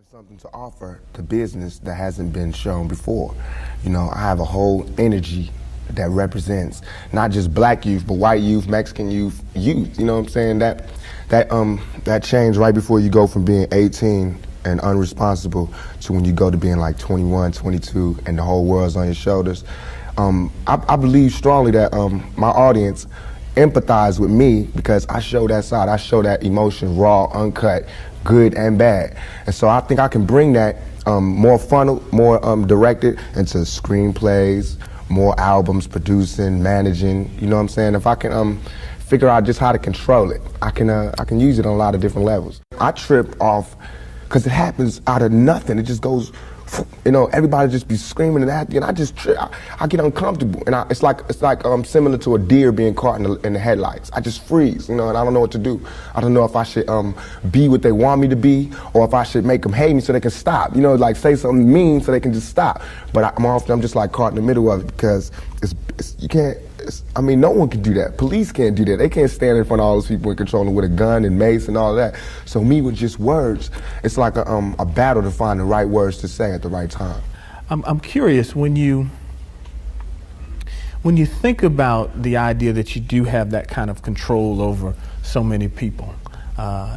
have something to offer to business that hasn't been shown before. You know, I have a whole energy that represents not just black youth, but white youth, Mexican youth, you know what I'm saying? That change right before you go from being 18 and unresponsible to when you go to being like 21, 22, and the whole world's on your shoulders. I believe strongly that my audience empathize with me because I show that side. I show that emotion raw, uncut, good and bad. And so I think I can bring that more funnel, more directed into screenplays, more albums, producing, managing, you know what I'm saying? If I can figure out just how to control it, I can use it on a lot of different levels. I trip off because it happens out of nothing. It just goes, you know, everybody just be screaming and acting, and I just trip. I get uncomfortable, and it's like similar to a deer being caught in the headlights. I just freeze, you know, and I don't know what to do. I don't know if I should be what they want me to be, or if I should make them hate me so they can stop. You know, like say something mean so they can just stop. But I'm just like caught in the middle of it because you can't. I mean, no one can do that. Police can't do that. They can't stand in front of all those people and control them with a gun and mace and all that. So me with just words, it's like a battle to find the right words to say at the right time. I'm curious, when you think about the idea that you do have that kind of control over so many people,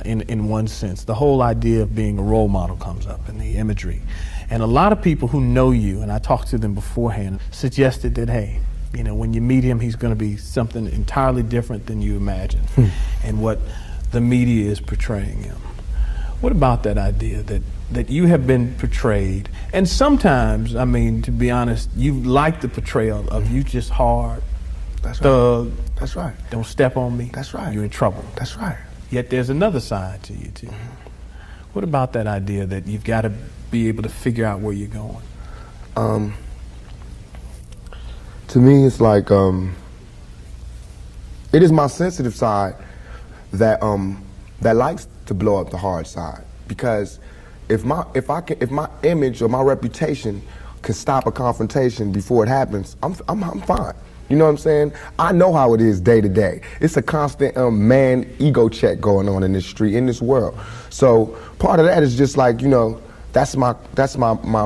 in one sense, the whole idea of being a role model comes up in the imagery. And a lot of people who know you, and I talked to them beforehand, suggested that, hey, you know, when you meet him, he's going to be something entirely different than you imagine and what the media is portraying him. What about that idea that you have been portrayed? And sometimes, I mean, to be honest, you like the portrayal of you just hard, thug. That's right. Don't step on me. That's right. You're in trouble. That's right. Yet there's another side to you, too. What about that idea that you've got to be able to figure out where you're going? To me, it's like it is my sensitive side that likes to blow up the hard side, because if my image or my reputation can stop a confrontation before it happens, I'm fine. You know what I'm saying? I know how it is day to day. It's a constant man ego check going on in this street, in this world. So part of that is just like, you know, that's my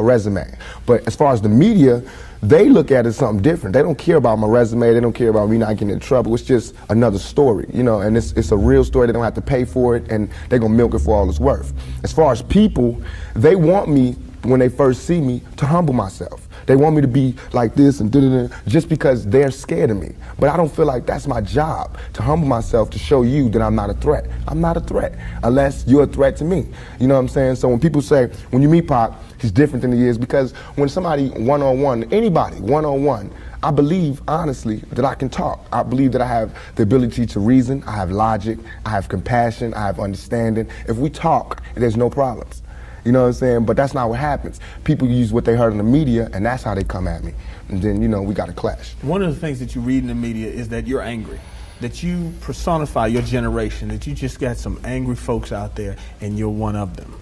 resume. But as far as the media, they look at it as something different. They don't care about my resume. They don't care about me not getting in trouble. It's just another story, you know, and it's a real story. They don't have to pay for it, and they're going to milk it for all it's worth. As far as people, they want me, when they first see me, to humble myself. They want me to be like this and da-da-da, just because they're scared of me. But I don't feel like that's my job, to humble myself, to show you that I'm not a threat. I'm not a threat, unless you're a threat to me. You know what I'm saying? So when people say, when you meet Pac, he's different than he is, because when somebody one-on-one, anybody one-on-one, I believe, honestly, that I can talk. I believe that I have the ability to reason, I have logic, I have compassion, I have understanding. If we talk, there's no problems. You know what I'm saying? But that's not what happens. People use what they heard in the media, and that's how they come at me. And then, you know, we got to clash. One of the things that you read in the media is that you're angry, that you personify your generation, that you just got some angry folks out there, and you're one of them.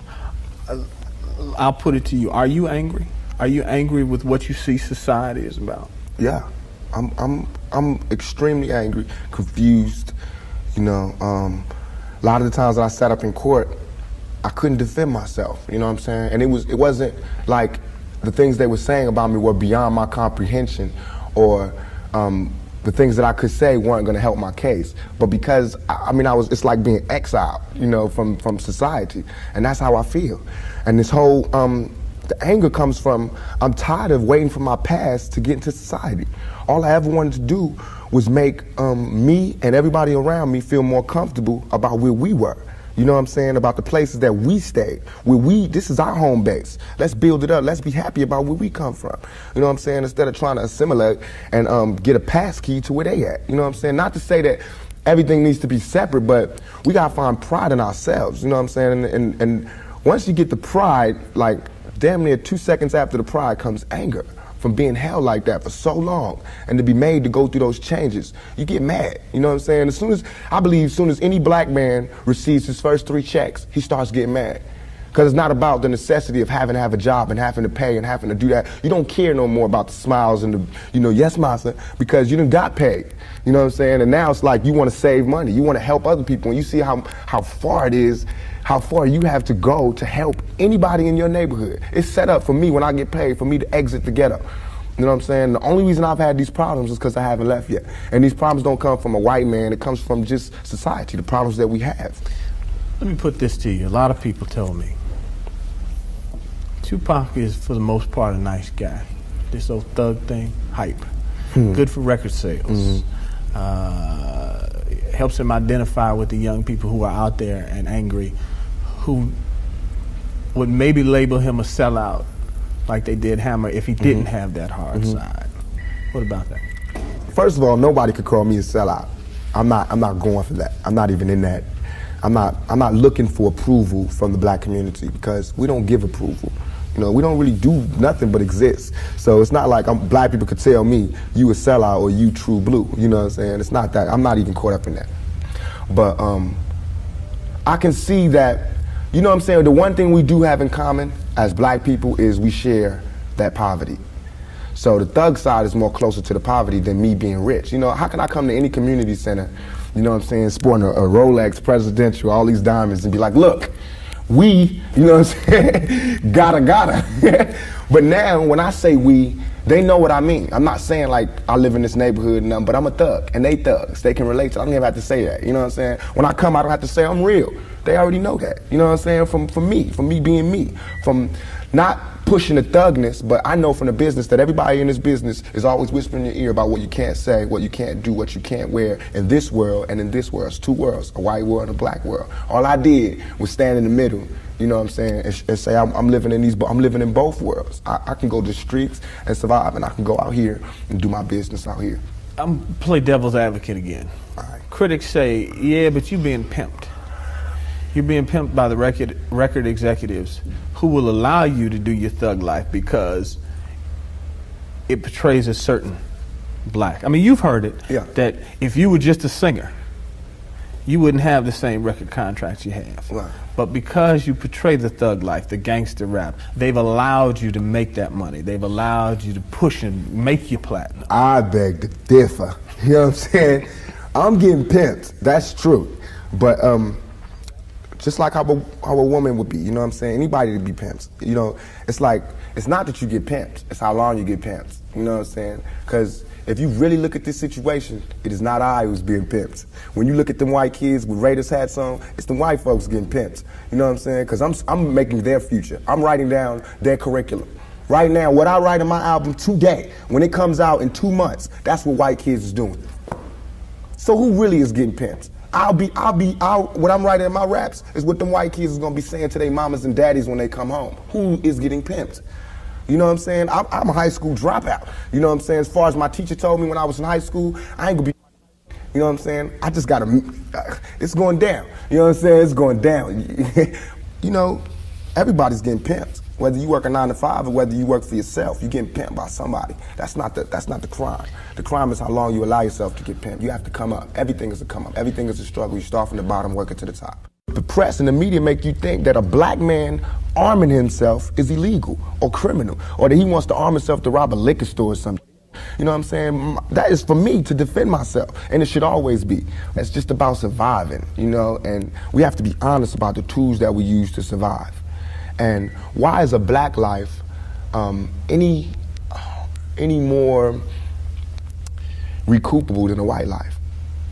I'll put it to you. Are you angry? Are you angry with what you see society is about? Yeah. I'm extremely angry, confused. You know, a lot of the times that I sat up in court, I couldn't defend myself, you know what I'm saying? And it wasn't like the things they were saying about me were beyond my comprehension, or the things that I could say weren't gonna help my case. But because, it's like being exiled, you know, from society. And that's how I feel. And this whole, the anger comes from, I'm tired of waiting for my past to get into society. All I ever wanted to do was make me and everybody around me feel more comfortable about where we were. You know what I'm saying? About the places that we stayed. This is our home base. Let's build it up. Let's be happy about where we come from. You know what I'm saying? Instead of trying to assimilate and get a pass key to where they at. You know what I'm saying? Not to say that everything needs to be separate, but we gotta find pride in ourselves. You know what I'm saying? And once you get the pride, like damn near 2 seconds after the pride comes anger. From being held like that for so long, and to be made to go through those changes, you get mad. You know what I'm saying? I believe as soon as any black man receives his first 3 checks, he starts getting mad. Because it's not about the necessity of having to have a job and having to pay and having to do that. You don't care no more about the smiles and the, you know, yes, massa, because you done got paid. You know what I'm saying? And now it's like you want to save money. You want to help other people. And you see how far it is how far you have to go to help anybody in your neighborhood. It's set up for me when I get paid for me to exit the ghetto. You know what I'm saying? The only reason I've had these problems is because I haven't left yet. And these problems don't come from a white man, it comes from just society, the problems that we have. Let me put this to you. A lot of people tell me Tupac is, for the most part, a nice guy. This old thug thing, hype. Good for record sales. Helps him identify with the young people who are out there and angry, who would maybe label him a sellout, like they did Hammer, if he didn't have that hard side. What about that? First of all, nobody could call me a sellout. I'm not going for that. I'm not even in that. I'm not looking for approval from the black community because we don't give approval. You know, we don't really do nothing but exist. So it's not like black people could tell me you a sellout or you true blue. You know what I'm saying? It's not that. I'm not even caught up in that. But I can see that, you know what I'm saying, the one thing we do have in common as black people is we share that poverty. So the thug side is more closer to the poverty than me being rich. You know, how can I come to any community center, you know what I'm saying, sporting a Rolex Presidential, all these diamonds, and be like, look, we, you know what I'm saying, gotta. But now, when I say we, they know what I mean. I'm not saying like I live in this neighborhood and nothing, but I'm a thug, and they thugs. They can relate to it. I don't even have to say that, you know what I'm saying? When I come, I don't have to say I'm real. They already know that, you know what I'm saying? From me being me, from not pushing the thugness, but I know from the business that everybody in this business is always whispering in your ear about what you can't say, what you can't do, what you can't wear in this world and in this world. It's two worlds, a white world and a black world. All I did was stand in the middle, you know what I'm saying, and say I'm living in both worlds. I can go to the streets and survive, and I can go out here and do my business out here. I'm play devil's advocate again. All right. Critics say, yeah, but you're being pimped. You're being pimped by the record executives who will allow you to do your thug life because it portrays a certain black. I mean, you've heard it, that if you were just a singer, you wouldn't have the same record contracts you have. Right. But because you portray the thug life, the gangster rap, they've allowed you to make that money. They've allowed you to push and make your platinum. I beg to differ. You know what I'm saying? I'm getting pimped. That's true. But just like how a woman would be, you know what I'm saying? Anybody to be pimped. You know, it's like, it's not that you get pimped, it's how long you get pimped. You know what I'm saying? Because if you really look at this situation, it is not I who's being pimped. When you look at them white kids with Raiders hats on, it's the white folks getting pimped. You know what I'm saying? Because I'm making their future. I'm writing down their curriculum. Right now, what I write in my album today, when it comes out in 2 months, that's what white kids is doing. So who really is getting pimped? What I'm writing in my raps is what them white kids is gonna be saying to their mamas and daddies when they come home. Who is getting pimped? You know what I'm saying? I'm a high school dropout. You know what I'm saying? As far as my teacher told me when I was in high school, I ain't gonna be, you know what I'm saying? I just gotta, it's going down. You know what I'm saying? It's going down. You know, everybody's getting pimped. Whether you work a 9 to 5 or whether you work for yourself, you're getting pimped by somebody. That's not the crime. The crime is how long you allow yourself to get pimped. You have to come up. Everything is a come up. Everything is a struggle. You start from the bottom, work it to the top. The press and the media make you think that a black man arming himself is illegal or criminal, or that he wants to arm himself to rob a liquor store or something. You know what I'm saying? That is for me to defend myself, and it should always be. It's just about surviving, you know, and we have to be honest about the tools that we use to survive. And why is a black life any more recoupable than a white life?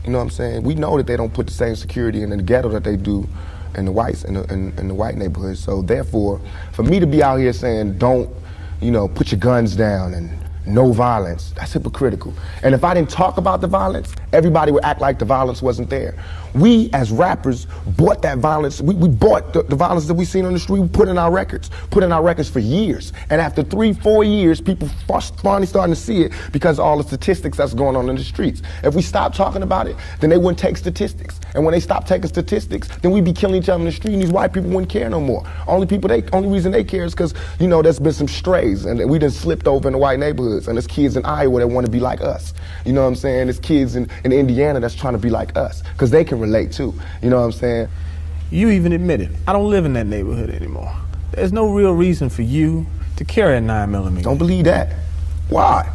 You know what I'm saying? We know that they don't put the same security in the ghetto that they do in the whites in the white neighborhoods. So therefore, for me to be out here saying don't, you know, put your guns down and no violence, that's hypocritical. And if I didn't talk about the violence, everybody would act like the violence wasn't there. We, as rappers, bought that violence. We bought the violence that we seen on the street. We put in our records for years. And after 3-4 years, people finally starting to see it because of all the statistics that's going on in the streets. If we stop talking about it, then they wouldn't take statistics. And when they stop taking statistics, then we'd be killing each other in the street, and these white people wouldn't care no more. Only reason they care is because, you know, there's been some strays, and we done slipped over in the white neighborhoods, and there's kids in Iowa that want to be like us. You know what I'm saying? There's kids in Indiana that's trying to be like us, because they can relate too. You know what I'm saying? You even admitted, I don't live in that neighborhood anymore. There's no real reason for you to carry a 9mm. Don't believe that. Why?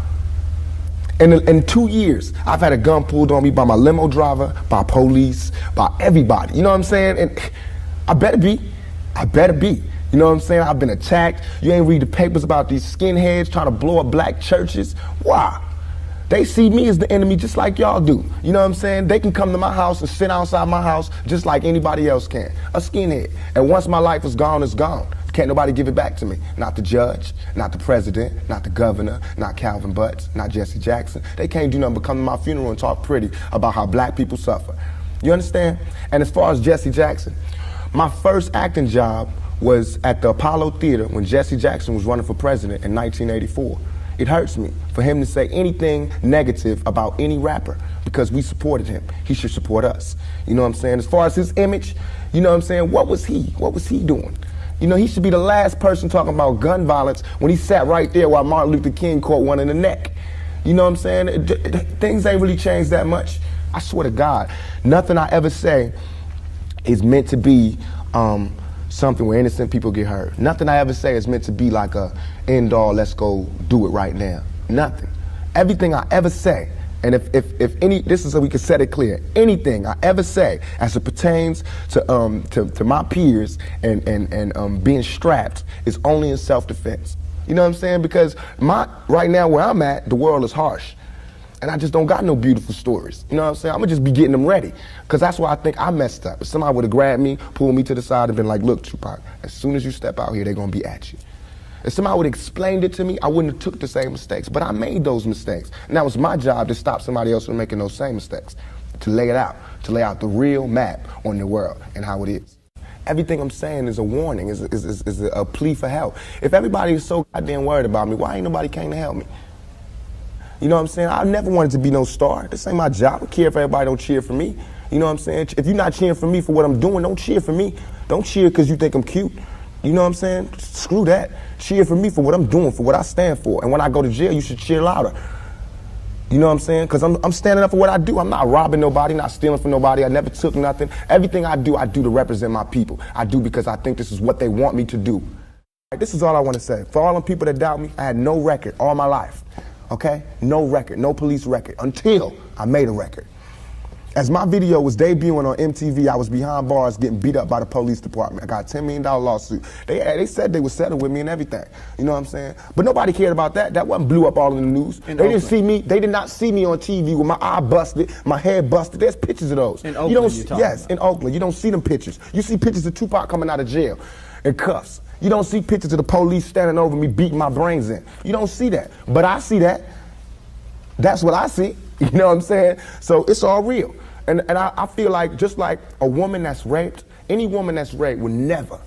In 2 years, I've had a gun pulled on me by my limo driver, by police, by everybody. You know what I'm saying? And I better be. I better be. You know what I'm saying? I've been attacked. You ain't read the papers about these skinheads trying to blow up black churches. Why? They see me as the enemy just like y'all do. You know what I'm saying? They can come to my house and sit outside my house just like anybody else can. A skinhead. And once my life is gone, it's gone. Can't nobody give it back to me. Not the judge, not the president, not the governor, not Calvin Butts, not Jesse Jackson. They can't do nothing but come to my funeral and talk pretty about how black people suffer. You understand? And as far as Jesse Jackson, my first acting job was at the Apollo Theater when Jesse Jackson was running for president in 1984. It hurts me for him to say anything negative about any rapper because we supported him. He should support us. You know what I'm saying? As far as his image, you know what I'm saying? What was he? What was he doing? You know, he should be the last person talking about gun violence when he sat right there while Martin Luther King caught one in the neck. You know what I'm saying? Things ain't really changed that much. I swear to God, nothing I ever say is meant to be something where innocent people get hurt. Nothing I ever say is meant to be like a end all, let's go do it right now. Nothing. Everything I ever say, and if any, this is so we can set it clear, anything I ever say as it pertains to my peers and being strapped is only in self-defense. You know what I'm saying? Because right now where I'm at, the world is harsh. And I just don't got no beautiful stories. You know what I'm saying? I'm gonna just be getting them ready. Because that's why I think I messed up. If somebody would have grabbed me, pulled me to the side and been like, look, Tupac, as soon as you step out here, they're gonna be at you. If somebody would have explained it to me, I wouldn't have took the same mistakes. But I made those mistakes. And that was my job to stop somebody else from making those same mistakes. To lay it out. To lay out the real map on the world and how it is. Everything I'm saying is a warning, is a plea for help. If everybody is so goddamn worried about me, why ain't nobody came to help me? You know what I'm saying? I never wanted to be no star. This ain't my job. I don't care if everybody don't cheer for me. You know what I'm saying? If you're not cheering for me for what I'm doing, don't cheer for me. Don't cheer because you think I'm cute. You know what I'm saying? Screw that. Cheer for me for what I'm doing, for what I stand for. And when I go to jail, you should cheer louder. You know what I'm saying? Because I'm standing up for what I do. I'm not robbing nobody, not stealing from nobody. I never took nothing. Everything I do to represent my people. I do because I think this is what they want me to do. This is all I want to say. For all them people that doubt me, I had no record all my life. Okay? No record, no police record, until I made a record. As my video was debuting on MTV, I was behind bars getting beat up by the police department. I got a $10 million lawsuit. They said they would settle with me and everything. You know what I'm saying? But nobody cared about that. That wasn't blew up all in the news. They did not see me on TV with my eye busted, my head busted. There's pictures of those. In Oakland, yes, in Oakland. You don't see them pictures. You see pictures of Tupac coming out of jail in cuffs. You don't see pictures of the police standing over me beating my brains in. You don't see that. But I see that. That's what I see. You know what I'm saying? So it's all real. And I feel like just like a woman that's raped, any woman that's raped would never,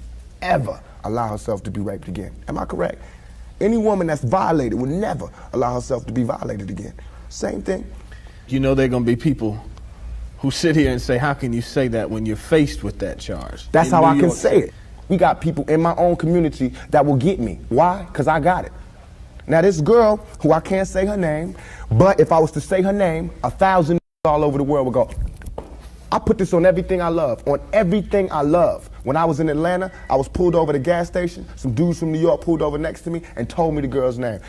ever allow herself to be raped again. Am I correct? Any woman that's violated would never allow herself to be violated again. Same thing. You know there are going to be people who sit here and say, how can you say that when you're faced with that charge? That's how I can say it. We got people in my own community that will get me. Why? Because I got it. Now this girl, who I can't say her name, but if I was to say her name, 1,000 all over the world would go, I put this on everything I love, on everything I love. When I was in Atlanta, I was pulled over at a gas station. Some dudes from New York pulled over next to me and told me the girl's name.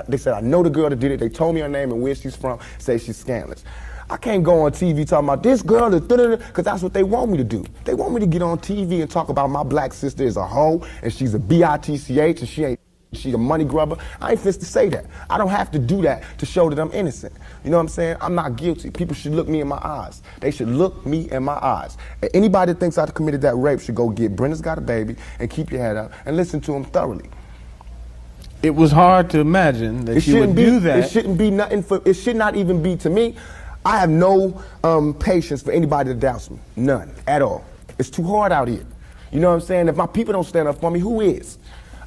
They said, I know the girl that did it. They told me her name and where she's from, say she's scandalous. I can't go on TV talking about this girl, because that's what they want me to do. They want me to get on TV and talk about my black sister is a hoe, and she's a bitch, and she's a money grubber. I ain't fit to say that. I don't have to do that to show that I'm innocent. You know what I'm saying? I'm not guilty. People should look me in my eyes. They should look me in my eyes. And anybody that thinks I committed that rape should go get Brenda's Got a Baby and keep your head up and listen to him thoroughly. It was hard to imagine that you would do that. It shouldn't be nothing it should not even be to me. I have no patience for anybody that doubts me. None at all. It's too hard out here. You know what I'm saying? If my people don't stand up for me, who is?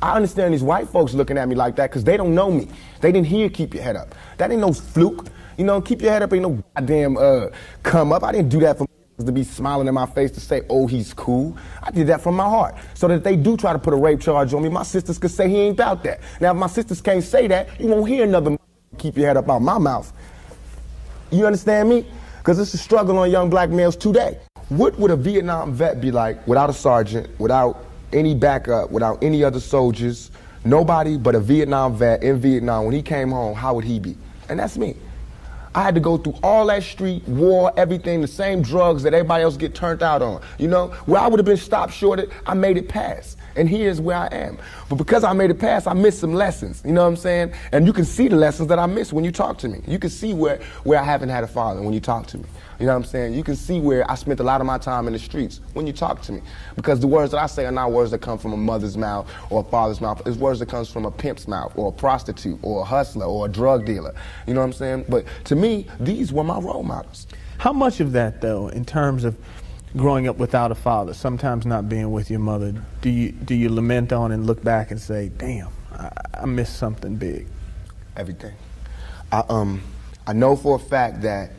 I understand these white folks looking at me like that because they don't know me. They didn't hear keep your head up. That ain't no fluke. You know, keep your head up ain't no goddamn come up. I didn't do that for to be smiling in my face to say, oh, he's cool. I did that from my heart. So that if they do try to put a rape charge on me, my sisters could say he ain't about that. Now, if my sisters can't say that, you won't hear another keep your head up out my mouth. You understand me? Because it's a struggle on young black males today. What would a Vietnam vet be like without a sergeant, without any backup, without any other soldiers, nobody but a Vietnam vet in Vietnam? When he came home, how would he be? And that's me. I had to go through all that street, war, everything, the same drugs that everybody else get turned out on. You know, where I would have been stopped shorted, I made it past. And here's where I am. But because I made it past, I missed some lessons, you know what I'm saying? And you can see the lessons that I missed when you talk to me. You can see where I haven't had a father when you talk to me. You know what I'm saying? You can see where I spent a lot of my time in the streets when you talk to me. Because the words that I say are not words that come from a mother's mouth or a father's mouth. It's words that comes from a pimp's mouth or a prostitute or a hustler or a drug dealer. You know what I'm saying? But to me, these were my role models. How much of that, though, in terms of growing up without a father, sometimes not being with your mother, do you lament on and look back and say, damn, I missed something big? Everything. I know for a fact that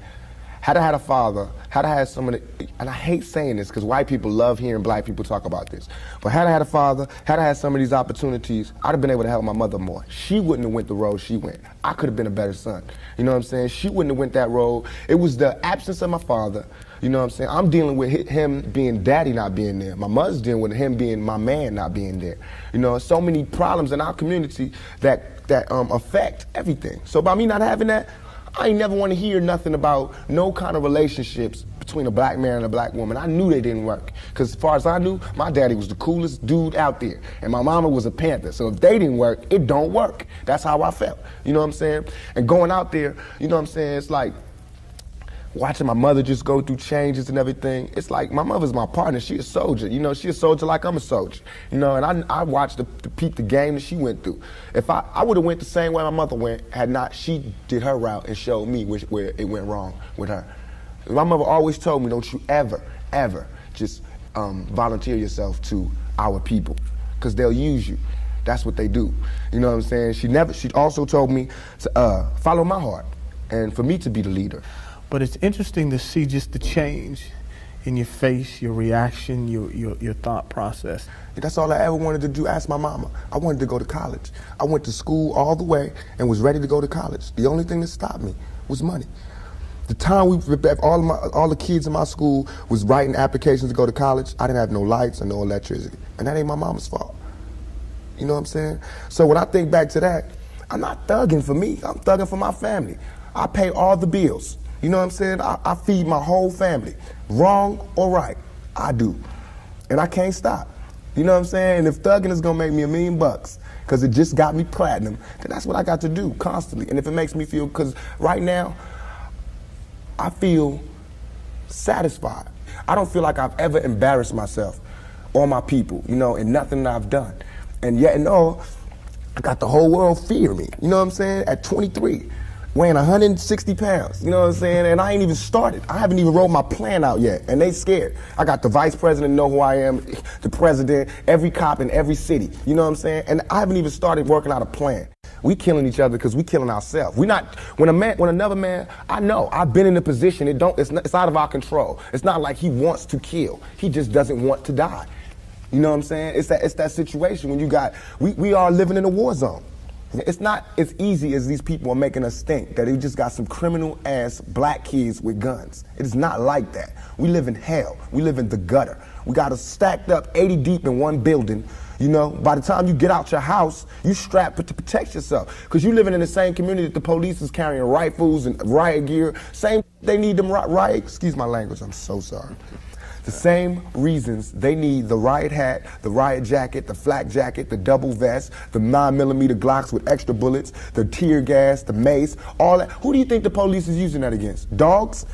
had I had a father, had I had someone, and I hate saying this because white people love hearing black people talk about this, but had I had a father, had I had some of these opportunities, I'd have been able to help my mother more. She wouldn't have went the road she went. I could have been a better son. You know what I'm saying? She wouldn't have went that road. It was the absence of my father. You know what I'm saying? I'm dealing with him being daddy not being there. My mother's dealing with him being my man not being there. You know, so many problems in our community that affect everything. So by me not having that, I ain't never want to hear nothing about no kind of relationships between a black man and a black woman. I knew they didn't work. Because as far as I knew, my daddy was the coolest dude out there. And my mama was a Panther. So if they didn't work, it don't work. That's how I felt. You know what I'm saying? And going out there, you know what I'm saying, it's like watching my mother just go through changes and everything. It's like my mother's my partner. She a soldier. You know, she a soldier like I'm a soldier. You know, and I watched the peep the game that she went through. If I would have went the same way my mother went had not she did her route and showed me where it went wrong with her. My mother always told me, don't you ever, ever just volunteer yourself to our people, because they'll use you. That's what they do. You know what I'm saying? She also told me to follow my heart and for me to be the leader. But it's interesting to see just the change in your face, your reaction, your thought process. That's all I ever wanted to do. Ask my mama. I wanted to go to college. I went to school all the way and was ready to go to college. The only thing that stopped me was money. The time all the kids in my school was writing applications to go to college, I didn't have no lights and no electricity. And that ain't my mama's fault. You know what I'm saying? So when I think back to that, I'm not thugging for me. I'm thugging for my family. I pay all the bills. You know what I'm saying? I feed my whole family. Wrong or right, I do. And I can't stop. You know what I'm saying? And if thugging is gonna make me $1 million, because it just got me platinum, then that's what I got to do constantly. And if it makes me feel, because right now, I feel satisfied. I don't feel like I've ever embarrassed myself or my people, you know, in nothing that I've done. And yet and all, I got the whole world fearing me. You know what I'm saying? At 23. Weighing 160 pounds, you know what I'm saying? And I ain't even started. I haven't even wrote my plan out yet, and they scared. I got the vice president know who I am, the president, every cop in every city, you know what I'm saying? And I haven't even started working out a plan. We killing each other because we killing ourselves. When another man, I know, I've been in a position, it's out of our control. It's not like he wants to kill. He just doesn't want to die. You know what I'm saying? It's that situation when we are living in a war zone. It's not as easy as these people are making us think, that they just got some criminal ass black kids with guns. It is not like that. We live in hell. We live in the gutter. We got us stacked up 80 deep in one building. You know, by the time you get out your house, you strapped to protect yourself. Because you living in the same community that the police is carrying rifles and riot gear. Same, they need them riot, excuse my language, I'm so sorry. The same reasons they need the riot hat, the riot jacket, the flak jacket, the double vest, the 9mm Glocks with extra bullets, the tear gas, the mace, all that. Who do you think the police is using that against? Dogs?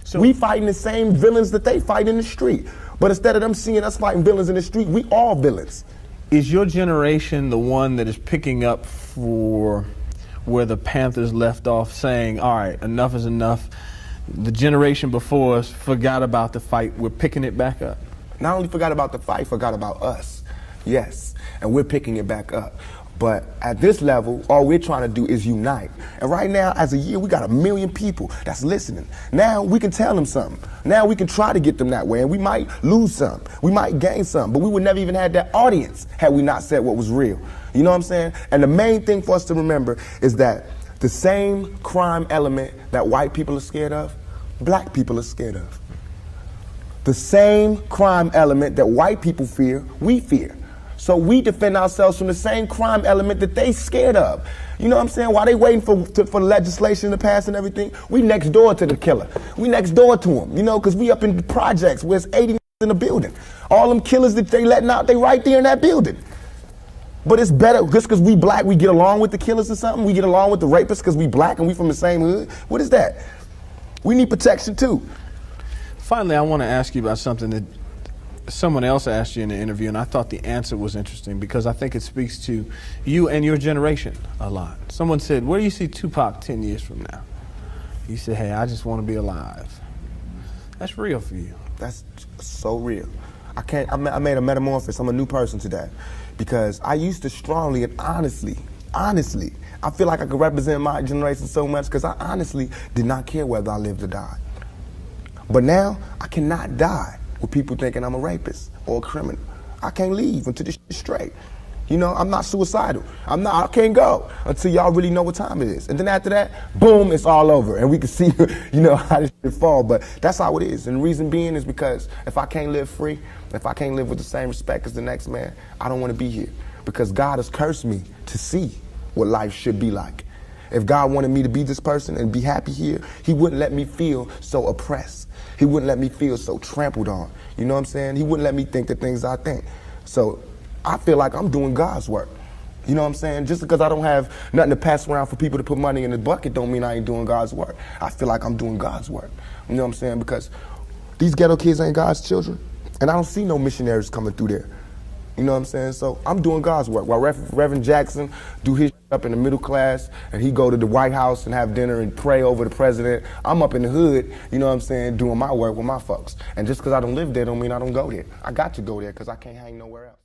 So we fighting the same villains that they fight in the street. But instead of them seeing us fighting villains in the street, we all villains. Is your generation the one that is picking up for where the Panthers left off, saying, all right, enough is enough? The generation before us forgot about the fight. We're picking it back up. Not only forgot about the fight, forgot about us. Yes, and we're picking it back up. But at this level, all we're trying to do is unite. And right now, as a year, we got 1 million people that's listening. Now we can tell them something. Now we can try to get them that way, and we might lose some. We might gain some, but we would never even have that audience had we not said what was real. You know what I'm saying? And the main thing for us to remember is that the same crime element that white people are scared of, black people are scared of. The same crime element that white people fear, we fear. So we defend ourselves from the same crime element that they scared of. You know what I'm saying? While they waiting for legislation to pass and everything, we next door to the killer. We next door to him, you know, because we up in the projects where it's 80 in the building. All them killers that they letting out, they right there in that building. But it's better, just because we black, we get along with the killers or something? We get along with the rapists because we black and we from the same hood? What is that? We need protection too. Finally, I want to ask you about something that someone else asked you in the interview, and I thought the answer was interesting because I think it speaks to you and your generation a lot. Someone said, where do you see Tupac 10 years from now? You said, hey, I just want to be alive. That's real for you. That's so real. I made a metamorphosis. I'm a new person today because I used to strongly and honestly, I feel like I could represent my generation so much because I honestly did not care whether I lived or died. But now, I cannot die with people thinking I'm a rapist or a criminal. I can't leave until this shit's straight. You know, I'm not suicidal. I can't go until y'all really know what time it is. And then after that, boom, it's all over. And we can see, you know, how this shit fall. But that's how it is. And the reason being is because if I can't live free, if I can't live with the same respect as the next man, I don't want to be here. Because God has cursed me to see what life should be like. If God wanted me to be this person and be happy here, he wouldn't let me feel so oppressed. He wouldn't let me feel so trampled on. You know what I'm saying? He wouldn't let me think the things I think. So I feel like I'm doing God's work. You know what I'm saying? Just because I don't have nothing to pass around for people to put money in the bucket don't mean I ain't doing God's work. I feel like I'm doing God's work. You know what I'm saying? Because these ghetto kids ain't God's children. And I don't see no missionaries coming through there. You know what I'm saying? So I'm doing God's work. While Reverend Jackson do his up in the middle class and he go to the White House and have dinner and pray over the president, I'm up in the hood, you know what I'm saying, doing my work with my folks. And just because I don't live there don't mean I don't go there. I got to go there because I can't hang nowhere else.